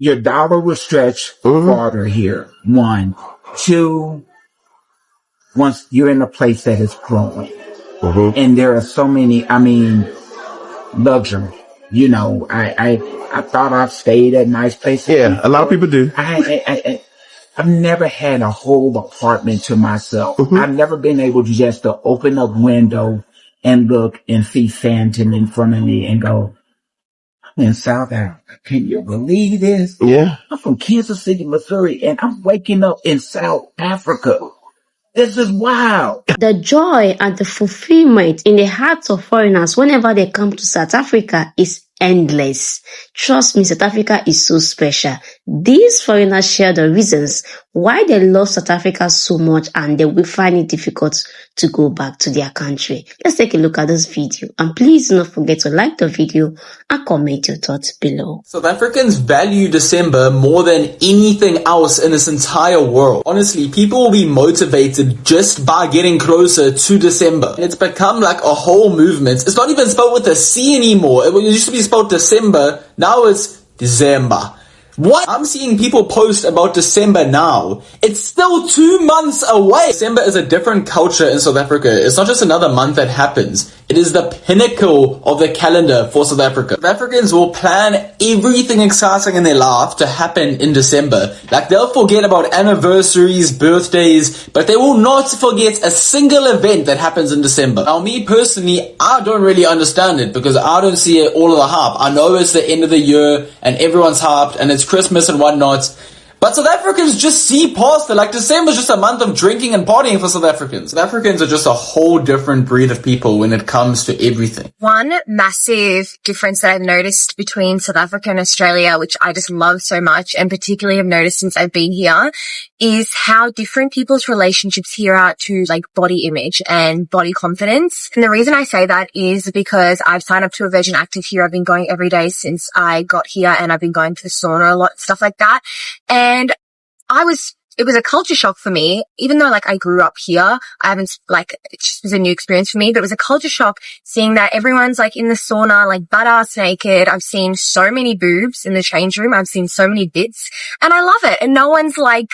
your dollar will stretch farther here. One. Two, once you're in a place that is growing. And there are so many, luxury. You know, I thought I've stayed at nice places. Yeah, a lot of people do. I've never had a whole apartment to myself. I've never been able to just to open up window and look and see Sandton in front of me and go, I'm in South Africa. Can you believe this? Yeah. I'm from Kansas City, Missouri, and I'm waking up in South Africa. This is wild. The joy and the fulfillment in the hearts of foreigners whenever they come to South Africa is endless. Trust me, South Africa is so special. These foreigners share the reasons why they love South Africa so much and they will find it difficult to go back to their country. Let's take a look at this video, and please do not forget to like the video and comment your thoughts below. South Africans value December more than anything else in this entire world. Honestly, people will be motivated just by getting closer to December. It's become like a whole movement. It's not even spelled with a C anymore. It used to be spelled December. Now it's December. What? I'm seeing people post about December now. It's still 2 months away. December is a different culture in South Africa. It's not just another month that happens. It is the pinnacle of the calendar for South Africa. South Africans will plan everything exciting in their life to happen in December. Like, they'll forget about anniversaries, birthdays, but they will not forget a single event that happens in December. Now, me personally, I don't really understand it because I don't see it all of the hype. I know it's the end of the year and everyone's hyped and it's Christmas and whatnot. But South Africans just see past it. Like, December's just a month of drinking and partying for South Africans. South Africans are just a whole different breed of people when it comes to everything. One massive difference that I've noticed between South Africa and Australia, which I just love so much and particularly have noticed since I've been here, is how different people's relationships here are to like body image and body confidence. And the reason I say that is because I've signed up to a Virgin Active here. I've been going every day since I got here and I've been going to the sauna a lot, stuff like that. And it was a culture shock for me, even though like I grew up here. It just was a new experience for me, but it was a culture shock seeing that everyone's like in the sauna, like butt ass naked. I've seen so many boobs in the change room. I've seen so many bits and I love it. And no one's like,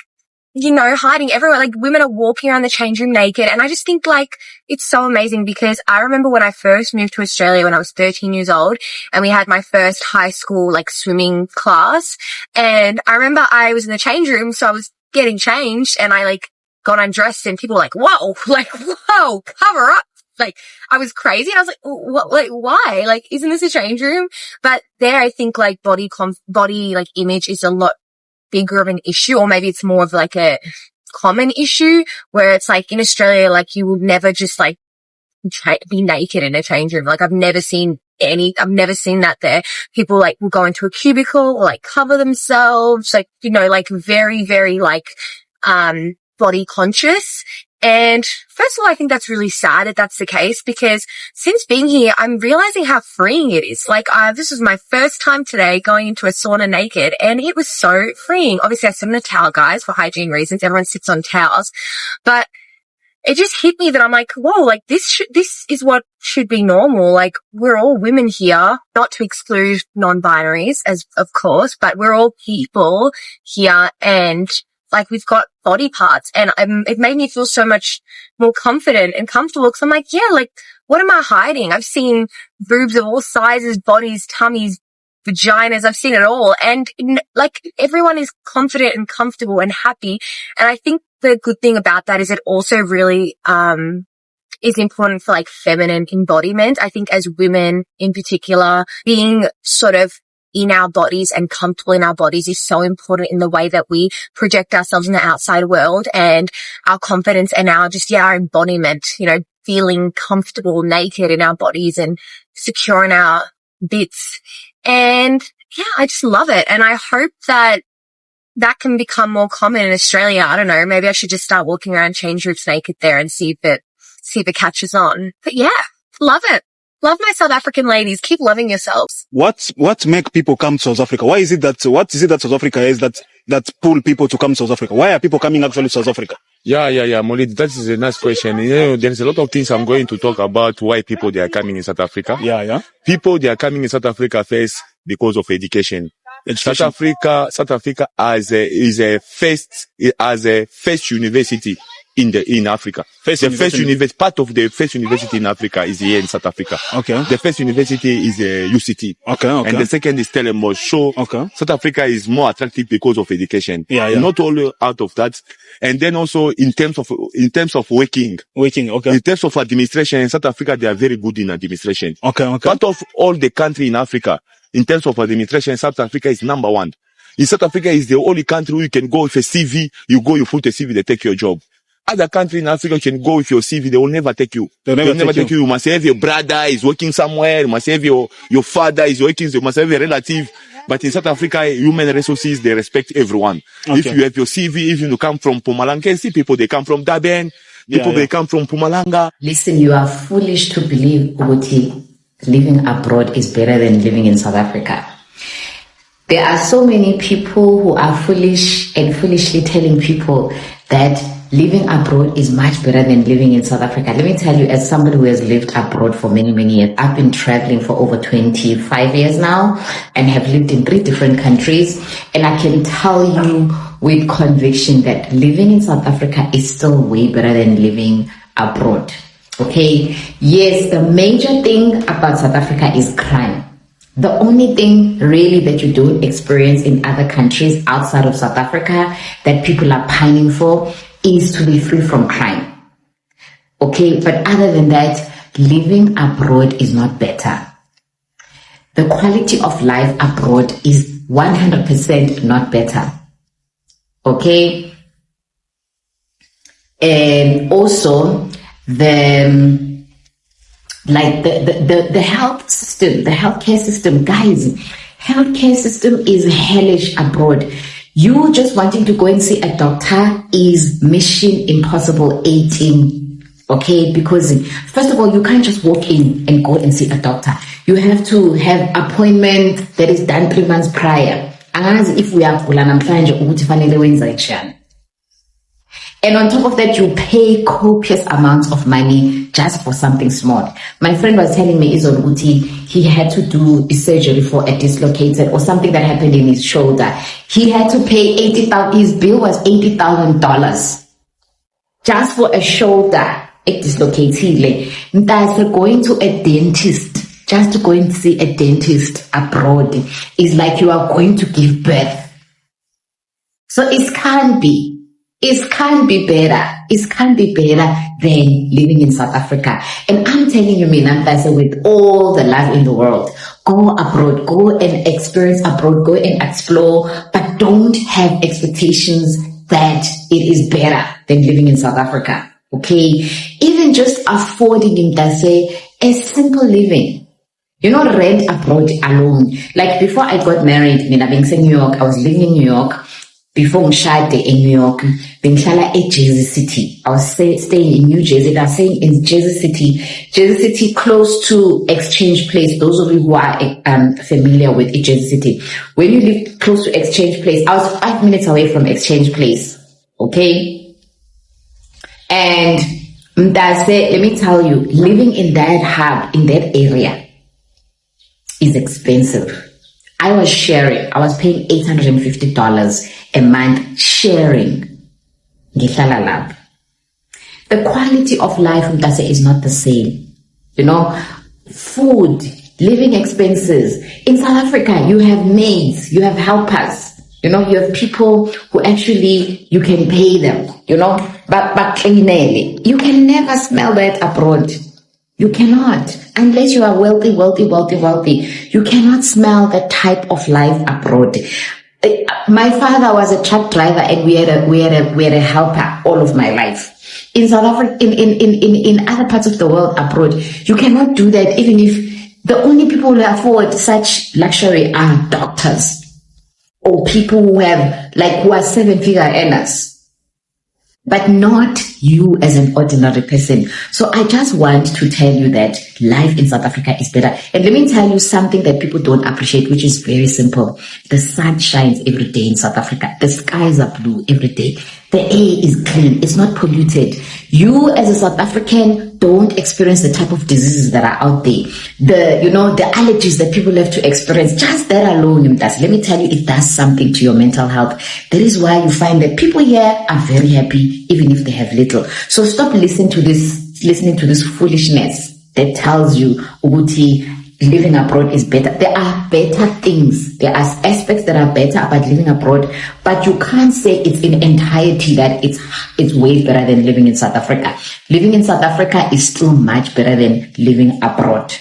you know, hiding everywhere. Like, women are walking around the change room naked. And I just think like it's so amazing because I remember when I first moved to Australia when I was 13 years old and we had my first high school like swimming class. And I remember I was in the change room. So I was getting changed and I like got undressed and people were like, whoa, cover up. Like, I was crazy. And I was like, what, like, why? Like, isn't this a change room? But there I think like body like image is a lot bigger of an issue, or maybe it's more of like a common issue where it's like in Australia, like you will never just like be naked in a change room. Like I've never seen that there. People like will go into a cubicle or like cover themselves, like, you know, like very, very like, body conscious. And first of all, I think that's really sad that that's the case because since being here, I'm realizing how freeing it is. Like, this was my first time today going into a sauna naked and it was so freeing. Obviously, I sit on a towel, guys, for hygiene reasons. Everyone sits on towels, but it just hit me that I'm like, whoa, like this is what should be normal. Like, we're all women here, not to exclude non-binaries as of course, but we're all people here and like we've got body parts and it made me feel so much more confident and comfortable because I'm like, yeah, like what am I hiding? I've seen boobs of all sizes, bodies, tummies, vaginas. I've seen it all. And like everyone is confident and comfortable and happy. And I think the good thing about that is it also really, is important for like feminine embodiment. I think as women in particular, being sort of in our bodies and comfortable in our bodies is so important in the way that we project ourselves in the outside world and our confidence and our embodiment, you know, feeling comfortable naked in our bodies and secure in our bits. And yeah, I just love it. And I hope that can become more common in Australia. I don't know. Maybe I should just start walking around change rooms naked there and see if it catches on. But yeah, love it. Love my South African ladies. Keep loving yourselves. What make people come to South Africa? What is it that South Africa is that pull people to come to South Africa? Why are people coming actually to South Africa? Yeah, Molid, that is a nice question. You know, there's a lot of things I'm going to talk about why they are coming in South Africa. Yeah. People, they are coming in South Africa first because of education. South Africa is a first university in Africa. Part of the first university in Africa is here in South Africa. Okay. The first university is UCT. Okay. And the second is Stellenbosch. So South Africa is more attractive because of education. Yeah. Not only out of that. And then also in terms of working. Okay. In terms of administration, in South Africa, they are very good in administration. Okay. Part of all the country in Africa, in terms of administration, South Africa is number one. In South Africa is the only country where you can go with a CV, you put a CV, they take your job. Other countries in Africa, you can go with your CV, they will never take you. They'll never take you. You must have your brother is working somewhere, you must have your father is working, you must have a relative. But in South Africa, human resources, they respect everyone. Okay. If you have your CV, even you come from Mpumalanga, see people, they come from Durban, they come from Mpumalanga. Listen, you are foolish to believe, Uguti, living abroad is better than living in South Africa. There are so many people who are foolish and foolishly telling people that living abroad is much better than living in South Africa. Let me tell you, as somebody who has lived abroad for many, many years, I've been traveling for over 25 years now and have lived in 3 different countries. And I can tell you with conviction that living in South Africa is still way better than living abroad. Okay? Yes, the major thing about South Africa is crime. The only thing really that you don't experience in other countries outside of South Africa that people are pining for is to be free from crime. Okay, but other than that, living abroad is not better. The quality of life abroad is 100% not better. Okay? And also, the health system, the healthcare system, guys, healthcare system is hellish abroad. You just wanting to go and see a doctor is Mission Impossible 18, okay? Because first of all, you can't just walk in and go and see a doctor. You have to have appointment that is done 3 months prior. As if we are and on top of that, you pay copious amounts of money just for something small. My friend was telling me, Izoluti, he had to do a surgery for a dislocated or something that happened in his shoulder. He had to pay $80,000. His bill was $80,000 just for a shoulder. It dislocated. Going to a dentist, just to go and see a dentist abroad is like you are going to give birth. So it can't be. It can't be better. It can't be better than living in South Africa. And I'm telling you, Minantase, with all the love in the world, go abroad, go and experience abroad, go and explore, but don't have expectations that it is better than living in South Africa. Okay? Even just affording Minantase a simple living. You know, rent abroad alone. Like before I got married, Mina being in New York, I was living in New York. Before Mshade in New York, Bengishala at Jersey City. I was staying in New Jersey. I was staying in Jersey City close to Exchange Place. Those of you who are familiar with Jersey City. When you live close to Exchange Place, I was 5 minutes away from Exchange Place. Okay? And let me tell you, living in that hub, in that area, is expensive. I was paying $850 a month sharing. The quality of life is not the same. You know, food, living expenses. In South Africa, you have maids, you have helpers. You know, you have people who actually, you can pay them, you know, but you can never smell that abroad. You cannot, unless you are wealthy. You cannot smell that type of life abroad. My father was a truck driver, and we had a helper all of my life. In South Africa, in other parts of the world abroad, you cannot do that. Even if the only people who afford such luxury are doctors or people who are 7-figure earners. But not you as an ordinary person. So I just want to tell you that life in South Africa is better. And let me tell you something that people don't appreciate, which is very simple. The sun shines every day in South Africa. The skies are blue every day. The air is clean. It's not polluted. You as a South African don't experience the type of diseases that are out there. The allergies that people have to experience, just that alone, let me tell you, it does something to your mental health. That is why you find that people here are very happy, even if they have little. So stop listening to this foolishness that tells you, Uguti, living abroad is better. There are better things. There are aspects that are better about living abroad, but you can't say it's in entirety that it's way better than living in South Africa. Living in South Africa is still much better than living abroad.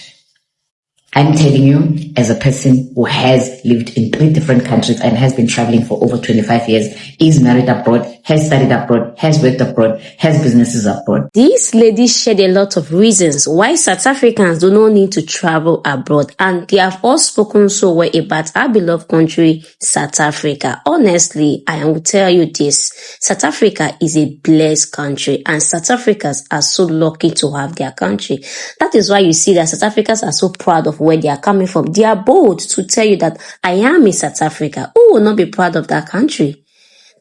I'm telling you, as a person who has lived in 3 different countries and has been traveling for over 25 years, is married abroad, has studied abroad, has worked abroad, has businesses abroad. These ladies shared a lot of reasons why South Africans do not need to travel abroad, and they have all spoken so well about our beloved country, South Africa. Honestly, I will tell you this, South Africa is a blessed country, and South Africans are so lucky to have their country. That is why you see that South Africans are so proud of where they are coming from. They are bold to tell you that I am in South Africa. Who will not be proud of that country?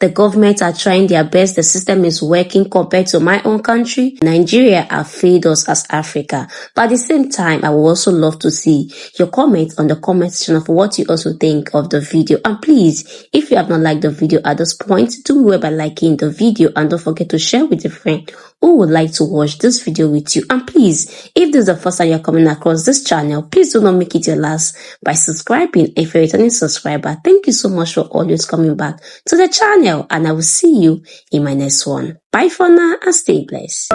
The government are trying their best. The system is working compared to my own country. Nigeria have failed us as Africa. But at the same time, I would also love to see your comments on the comment section of what you also think of the video. And please, if you have not liked the video at this point, do well by liking the video, and don't forget to share with a friend who would like to watch this video with you. And please, if this is the first time you're coming across this channel, please do not make it your last by subscribing. If you're a returning subscriber, thank you so much for always coming back to the channel, and I will see you in my next one. Bye for now and stay blessed.